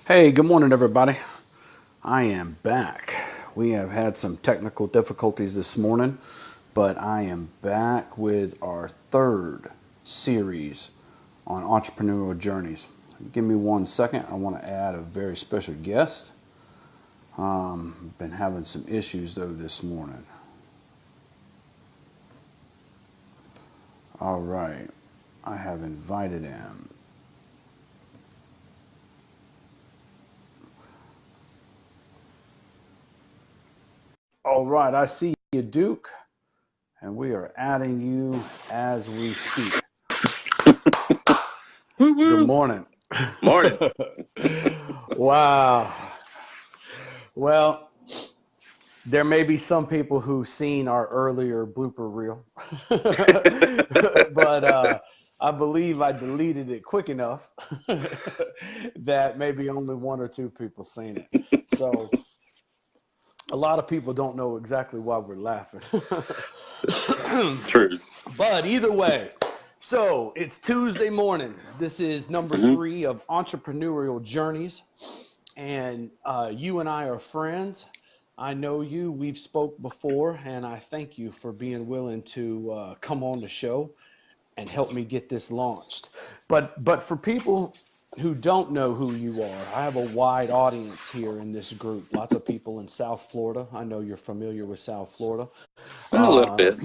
Hey, good morning, everybody. I am back. We have had some technical difficulties this morning, but I am back with our third series on entrepreneurial journeys. Give me 1 second. I want to add a very special guest. Been having some issues though this morning. All right, I have invited him. All right, I see you, Duke, and we are adding you as we speak. Good morning. Morning. Wow. Well, there may be some people who've seen our earlier blooper reel, but I believe I deleted it quick enough that maybe only one or two people seen it. So a lot of people don't know exactly why we're laughing. True. But either way, so it's Tuesday morning. This is number 3 of Entrepreneurial Journeys. And you and I are friends. I know you. We've spoke before, and I thank you for being willing to come on the show and help me get this launched. But for people who don't know who you are, I have a wide audience here in this group. Lots of people in South Florida. I know you're familiar with South Florida. A little bit.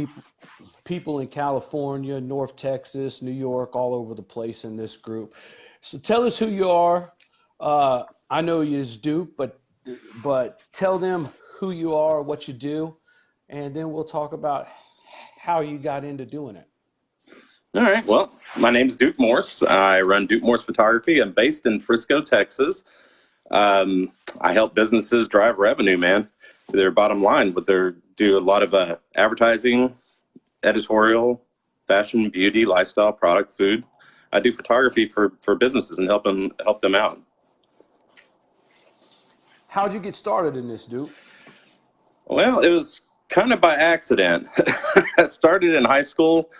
People in California, North Texas, New York, all over the place in this group. So tell us who you are. I know you as Duke, but tell them who you are, what you do, and then we'll talk about how you got into doing it. All right. Well, my name's Duke Morse. I run Duke Morse Photography. I'm based in Frisco, Texas. I help businesses drive revenue, man, to their bottom line. But they do a lot of advertising, editorial, fashion, beauty, lifestyle, product, food. I do photography for businesses and help them out. How'd you get started in this, Duke? Well, it was kind of by accident. I started in high school.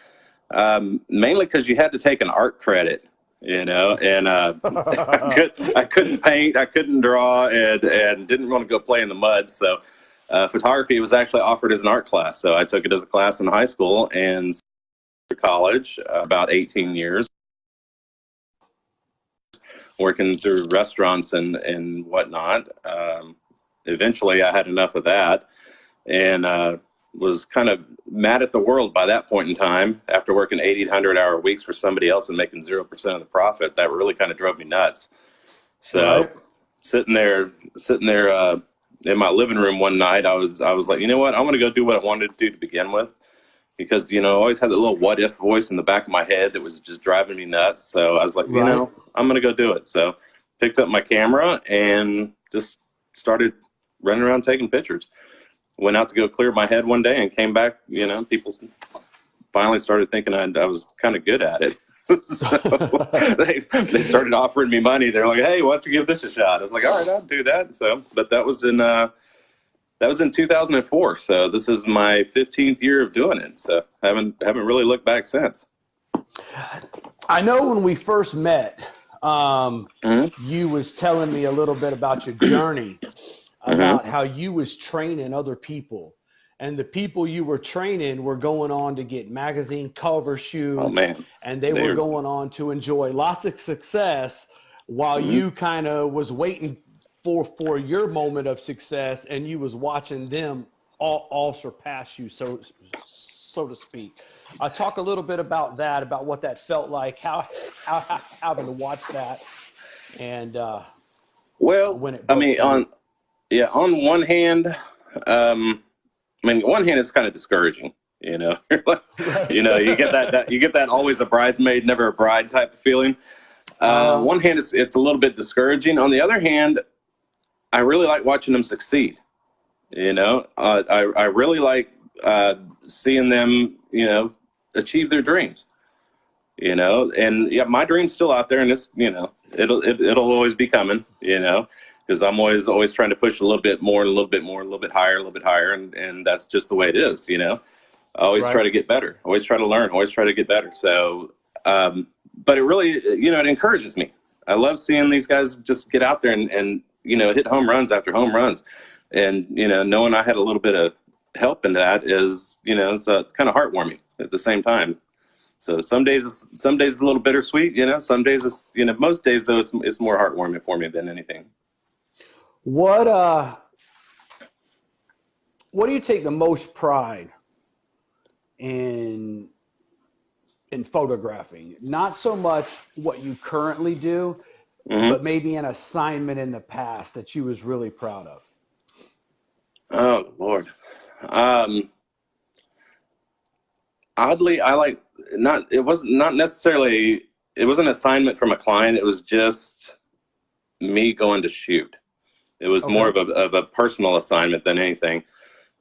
Mainly because you had to take an art credit, and I couldn't paint, I couldn't draw, and didn't want to go play in the mud. So photography was actually offered as an art class. So I took it as a class in high school and college, about 18 years, working through restaurants and whatnot. Eventually, I had enough of that, and was kind of mad at the world by that point in time. After working 80, 100-hour weeks for somebody else and making 0% of the profit, that really kind of drove me nuts. So Right. sitting there in my living room one night, I was like, you know what? I'm going to go do what I wanted to do to begin with, because, I always had that little what if voice in the back of my head that was just driving me nuts. So I was like, Right. I'm going to go do it. So picked up my camera and just started running around taking pictures. Went out to go clear my head one day and came back, people finally started thinking I was kind of good at it. So they started offering me money. They're like, hey, why don't you give this a shot? I was like, all right, I'll do that. So, but that was in 2004. So this is my 15th year of doing it. So haven't really looked back since. I know when we first met, you was telling me a little bit about your journey, about how you was training other people, and the people you were training were going on to get magazine cover shoots. Oh, man. And they were going on to enjoy lots of success while you kind of was waiting for your moment of success, and you was watching them all surpass you, so to speak. Talk a little bit about that, about what that felt like, how having to watch that, and when it broke through. On one hand, one hand it's kind of discouraging, Right. you get that always a bridesmaid, never a bride type of feeling. One hand it's a little bit discouraging. On the other hand, I really like watching them succeed. I really like seeing them, achieve their dreams. And yeah, my dream's still out there, and it's, it'll always be coming, because I'm always trying to push a little bit more, a little bit more, a little bit higher, and that's just the way it is, I always try to get better, always try to learn, always try to get better. So, but it really, it encourages me, I love seeing these guys just get out there and hit home runs after home runs. And, knowing I had a little bit of help in that is, it's kind of heartwarming at the same time. So some days it's a little bittersweet, some days it's, most days though, it's more heartwarming for me than anything. What do you take the most pride in photographing? Not so much what you currently do, but maybe an assignment in the past that you was really proud of. Oh Lord. Oddly, it wasn't an assignment from a client. It was just me going to shoot. It was more of a personal assignment than anything.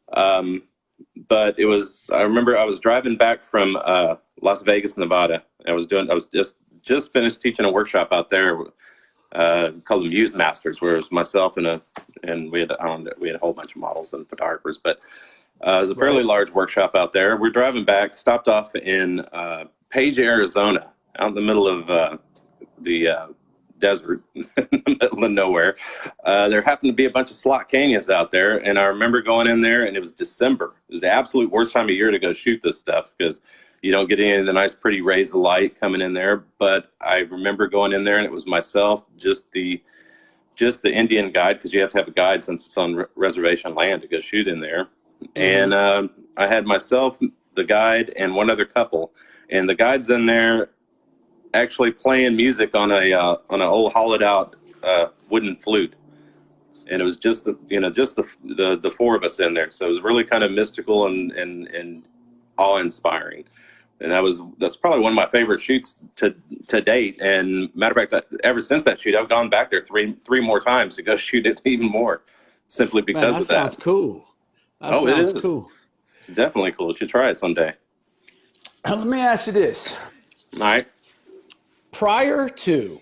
But I remember I was driving back from Las Vegas, Nevada. I was just finished teaching a workshop out there called the Muse Masters, where it was myself and we had a whole bunch of models and photographers, but it was a fairly large workshop out there. We're driving back, stopped off in Page, Arizona, out in the middle of the desert, in the middle of nowhere. There happened to be a bunch of slot canyons out there, and I remember going in there, and it was December. It was the absolute worst time of year to go shoot this stuff because you don't get any of the nice, pretty rays of light coming in there. But I remember going in there, and it was myself, just the Indian guide, because you have to have a guide since it's on reservation land to go shoot in there. And I had myself, the guide, and one other couple, and the guide's in there actually playing music on an old hollowed out wooden flute, and it was just the four of us in there. So it was really kind of mystical and awe inspiring. And that's probably one of my favorite shoots to date. And matter of fact, ever since that shoot, I've gone back there three more times to go shoot it even more, simply because of that. Sounds cool. It is cool. It's definitely cool. You should try it someday. Let me ask you this. All right. Prior to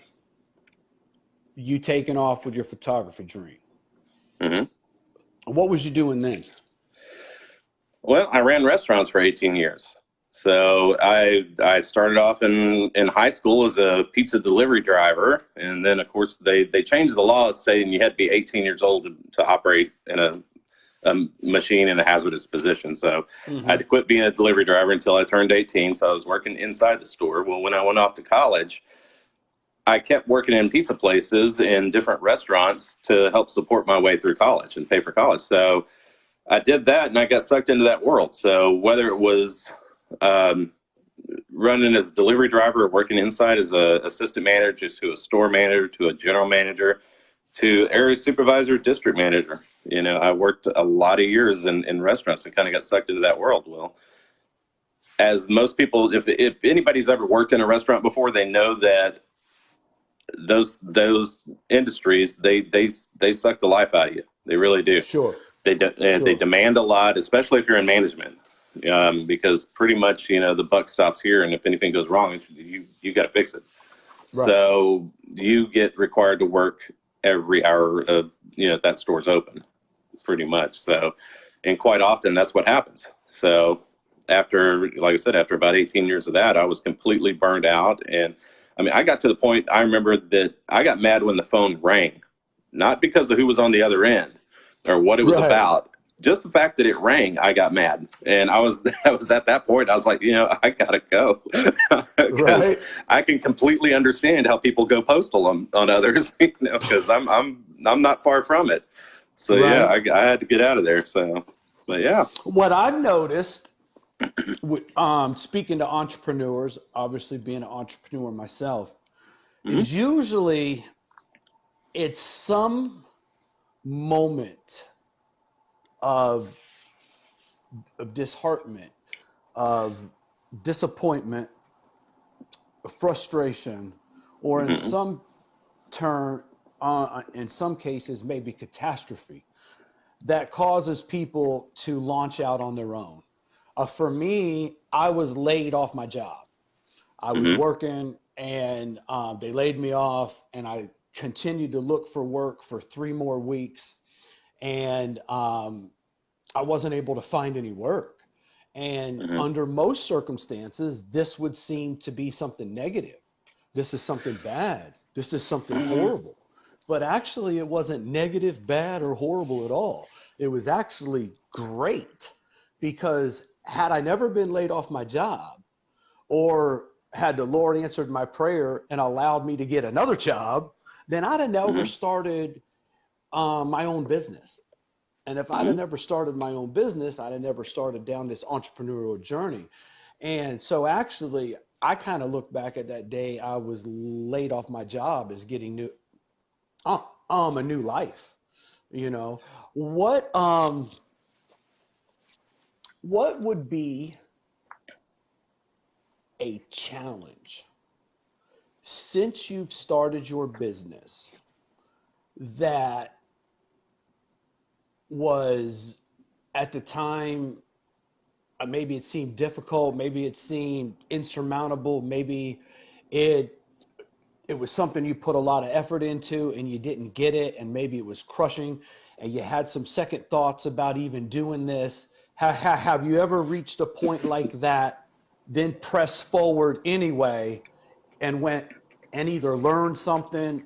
you taking off with your photography dream, what was you doing then? Well, I ran restaurants for 18 years. So I started off in high school as a pizza delivery driver. And then, of course, they changed the law stating you had to be 18 years old to operate in a machine in a hazardous position. So I had to quit being a delivery driver until I turned 18. So I was working inside the store. Well, when I went off to college, I kept working in pizza places and different restaurants to help support my way through college and pay for college. So I did that, and I got sucked into that world. So whether it was running as a delivery driver or working inside as an assistant manager, just to a store manager, to a general manager, to area supervisor, district manager. I worked a lot of years in restaurants and kind of got sucked into that world. Well, as most people, if anybody's ever worked in a restaurant before, they know that those industries, they suck the life out of you. They really do. Sure. They demand a lot, especially if you're in management, because pretty much, the buck stops here, and if anything goes wrong, you got to fix it. Right. So you get required to work every hour of that store's open, pretty much. So, and quite often that's what happens. So like I said, after about 18 years of that, I was completely burned out. And I mean, I got to the point, I remember that I got mad when the phone rang, not because of who was on the other end or what it was about. Just the fact that it rang, I got mad. And I was at that point, I was like, I gotta go. Because I can completely understand how people go postal on others, because I'm not far from it. So yeah, I had to get out of there. So, but yeah. What I've noticed, speaking to entrepreneurs, obviously being an entrepreneur myself, is usually it's some moment of disheartenment, of disappointment, frustration, or in some in some cases, maybe catastrophe, that causes people to launch out on their own. For me, I was laid off my job. I was working, and they laid me off, and I continued to look for work for 3 more weeks. And I wasn't able to find any work. And under most circumstances, this would seem to be something negative. This is something bad. this is something horrible. But actually, it wasn't negative, bad, or horrible at all. It was actually great, because had I never been laid off my job, or had the Lord answered my prayer and allowed me to get another job, then I'd have never started my own business. And if I'd have never started my own business, I'd have never started down this entrepreneurial journey. And so actually, I kind of look back at that day I was laid off my job as getting a new life. You know, what would be a challenge since you've started your business that was at the time, maybe it seemed difficult, maybe it seemed insurmountable, maybe it it was something you put a lot of effort into and you didn't get it, and maybe it was crushing and you had some second thoughts about even doing this? Have you ever reached a point like that, then press forward anyway, and went and either learned something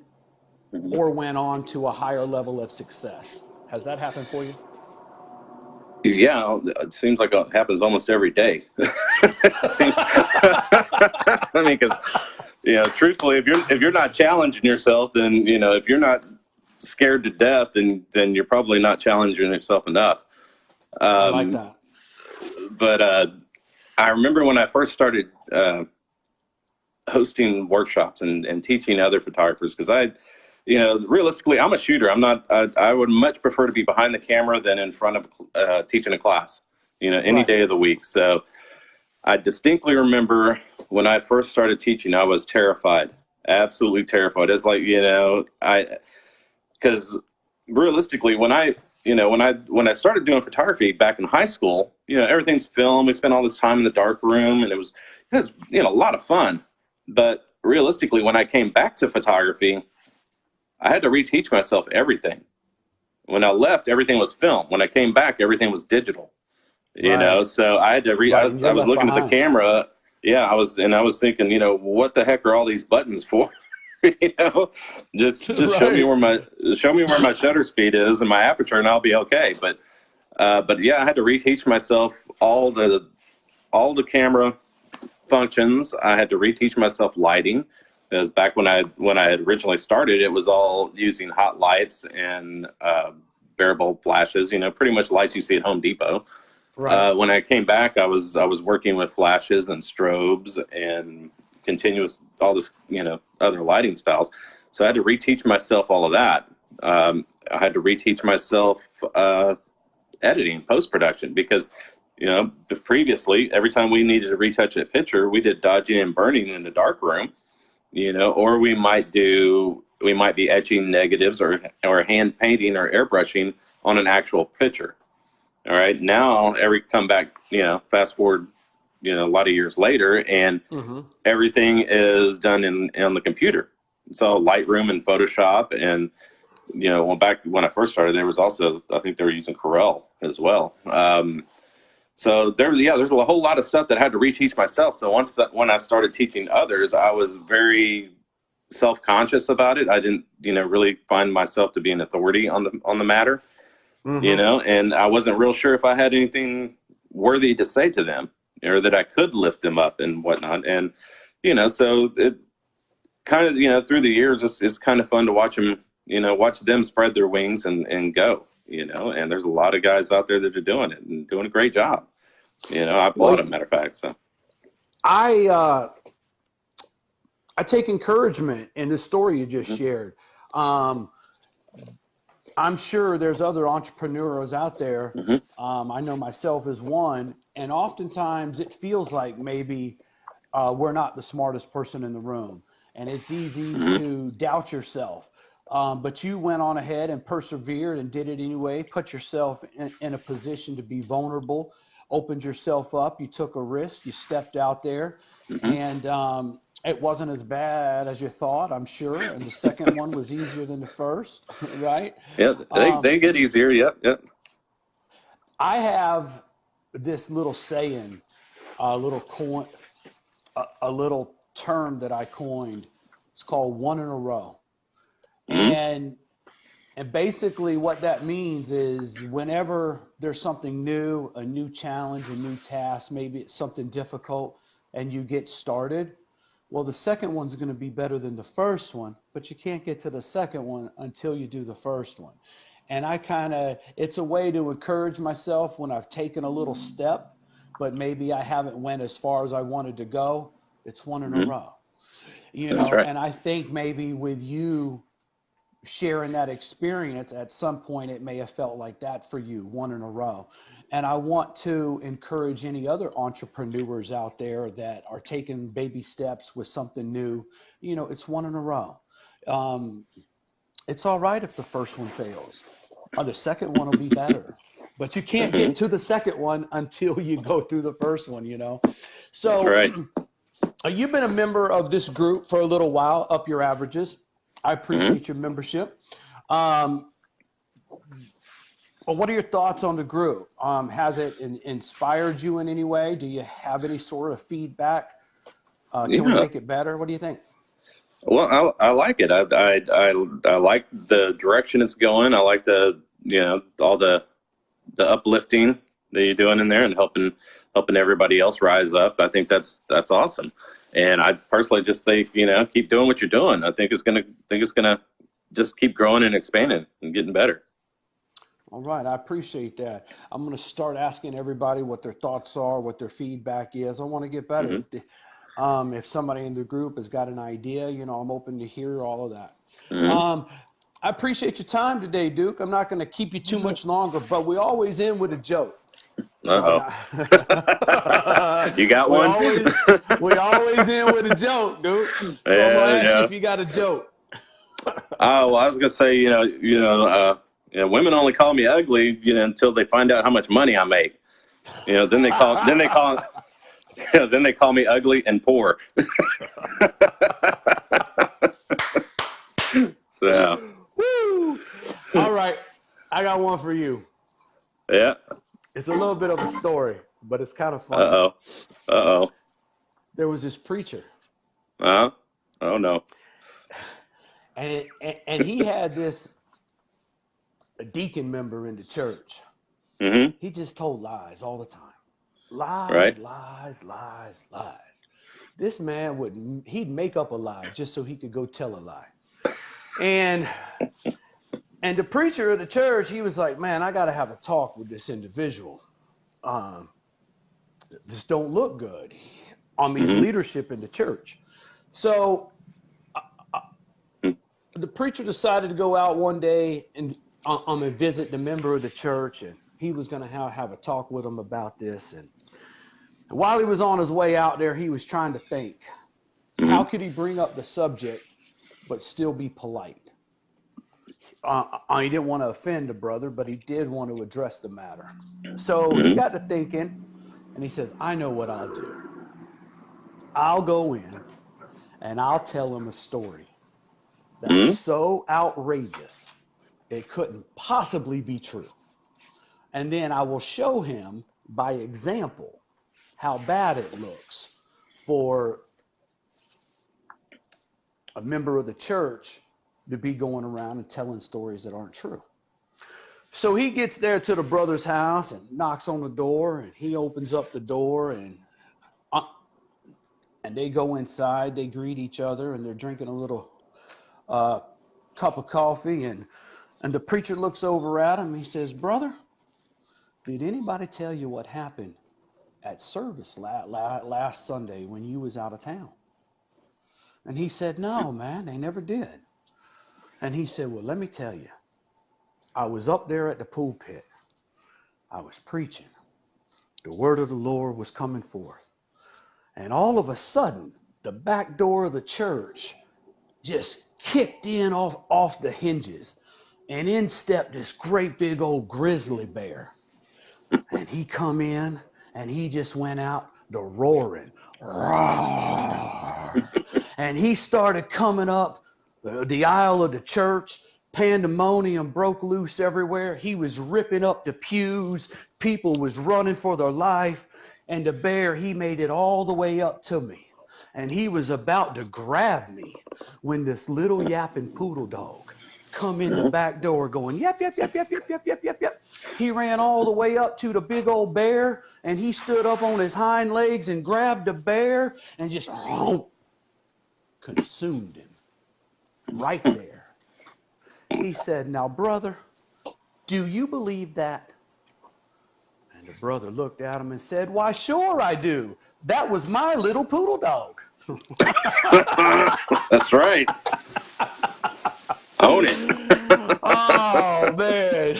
or went on to a higher level of success? Has that happened for you? Yeah, it seems like it happens almost every day. I mean, because truthfully, if you're not challenging yourself, then if you're not scared to death, then you're probably not challenging yourself enough. I like that. But I remember when I first started hosting workshops and teaching other photographers, because realistically, I'm a shooter. I would much prefer to be behind the camera than in front of teaching a class, any Right. day of the week. So I distinctly remember when I first started teaching, I was terrified, absolutely terrified. It's like, because realistically, when I started doing photography back in high school, everything's film. We spent all this time in the dark room, and it was a lot of fun. But realistically, when I came back to photography, I had to reteach myself everything. When I left, everything was film. When I came back, everything was digital. Right. So I had to Right. And I you're was left looking at the behind. camera. Yeah, I was thinking, what the heck are all these buttons for? you know, just Right. show me where my shutter speed is and my aperture, and I'll be okay. But yeah, I had to reteach myself all the camera functions. I had to reteach myself lighting, because back when I had originally started, it was all using hot lights and bare bulb flashes. Pretty much lights you see at Home Depot. Right. When I came back, I was working with flashes and strobes and continuous, all this other lighting styles. So I had to reteach myself all of that. I had to reteach myself editing, post production, because previously, every time we needed to retouch a picture, we did dodging and burning in the dark room, or we might be etching negatives or hand painting or airbrushing on an actual picture. All right. Now, come back, fast forward, a lot of years later, and Mm-hmm. everything is done on the computer. It's all Lightroom and Photoshop. And, back when I first started, there was also, I think they were using Corel as well. So there's a whole lot of stuff that I had to reteach myself. So when I started teaching others, I was very self-conscious about it. I didn't, really find myself to be an authority on the matter. Mm-hmm. And I wasn't real sure if I had anything worthy to say to them, or that I could lift them up and whatnot. And, so it kind of, through the years, it's kind of fun to watch them spread their wings and go, and there's a lot of guys out there that are doing it and doing a great job. I applaud Well, them, matter of fact. So I take encouragement in the story you just shared. I'm sure there's other entrepreneurs out there. mm-hmm, I know myself as one, and oftentimes it feels like maybe we're not the smartest person in the room, and it's easy mm-hmm, to doubt yourself. But you went on ahead and persevered and did it anyway, put yourself in a position to be vulnerable, opened yourself up, you took a risk, you stepped out there, mm-hmm. and it wasn't as bad as you thought, I'm sure. And the second one was easier than the first, right? Yeah, they get easier. Yep, yep. I have this little saying, a little term that I coined. It's called One in a Row. Mm-hmm. And basically what that means is whenever there's something new, a new challenge, a new task, maybe it's something difficult and you get started, well, the second one's going to be better than the first one, but you can't get to the second one until you do the first one. And it's a way to encourage myself when I've taken a little step, but maybe I haven't went as far as I wanted to go. It's one in a Mm-hmm. row, That's right. and I think maybe with you sharing that experience, at some point it may have felt like that for you, one in a row. And I want to encourage any other entrepreneurs out there that are taking baby steps with something new. It's one in a row. um, it's all right if the first one fails, or the second one will be better, but you can't Mm-hmm. get to the second one until you go through the first one. That's So right. you've been a member of this group for a little while, Up Your Averages. I Mm-hmm. appreciate your membership. Um, but what are your thoughts on the group? Has it inspired you in any way? Do you have any sort of feedback? Can we Yeah. make it better? What do you think? Well, I like it. I like the direction it's going. I like all the uplifting that you're doing in there and helping everybody else rise up. I think that's awesome. And I personally just think, keep doing what you're doing. I think it's gonna just keep growing and expanding and getting better. All right, I appreciate that. I'm going to start asking everybody what their thoughts are, what their feedback is. I want to get better. Mm-hmm. If somebody in the group has got an idea, I'm open to hear all of that. Mm-hmm. I appreciate your time today, Duke. I'm not going to keep you too much longer, but we always end with a joke. So Uh-oh. You got we one? always end with a joke, Duke. So I'm going to ask you if you got a joke. Oh, well, I was gonna say, women only call me ugly, until they find out how much money I make. Then they call then they call me ugly and poor. So, Woo! All right, I got one for you. yeah. It's a little bit of a story, but it's kind of funny. Uh-oh. There was this preacher, Oh no. and he had a deacon member in the church. Mm-hmm. He just told lies all the time. Right. Lies. This man he'd make up a lie just so he could go tell a lie. And the preacher of the church, he was like, man, I got to have a talk with this individual. This don't look good on his Mm-hmm. leadership in the church. So the preacher decided to go out one day and visit the member of the church, and he was going to have a talk with him about this. And while he was on his way out there, he was trying to think, Mm-hmm. how could he bring up the subject but still be polite? He didn't want to offend the brother, but he did want to address the matter. So Mm-hmm. he got to thinking, and he says, I know what I'll do. I'll go in and I'll tell him a story that's Mm-hmm. so outrageous it couldn't possibly be true. And then I will show him by example how bad it looks for a member of the church to be going around and telling stories that aren't true. So he gets there to the brother's house and knocks on the door, and he opens up the door, and they go inside. They greet each other, and they're drinking a little cup of coffee, and the preacher looks over at him. He says, brother, did anybody tell you what happened at service last Sunday when you was out of town? And he said, no, man, they never did. And he said, well, let me tell you, I was up there at the pulpit. I was preaching. The word of the Lord was coming forth. And all of a sudden, the back door of the church just kicked in off the hinges. And in stepped this great big old grizzly bear. And he come in and he just went out the roaring. And he started coming up the aisle of the church. Pandemonium broke loose everywhere. He was ripping up the pews. People was running for their life. And the bear, he made it all the way up to me. and he was about to grab me when this little yapping poodle dog come in the back door going, yep, yep, yep, yep, yep, yep, yep, yep, yep. He ran all the way up to the big old bear, and he stood up on his hind legs and grabbed the bear and just consumed him right there. He said, now, brother, do you believe that? And the brother looked at him and said, why, sure I do. That was my little poodle dog. That's right. Own it. Oh, man.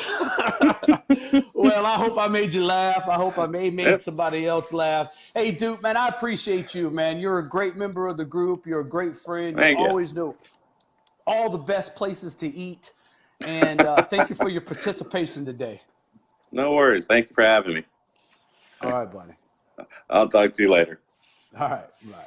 Well, I hope I made you laugh. I hope I made somebody else laugh. Hey, Duke, man, I appreciate you, man. You're a great member of the group. You're a great friend. You always know all the best places to eat. And thank you for your participation today. No worries. Thank you for having me. All right, buddy. I'll talk to you later. All right. Bye.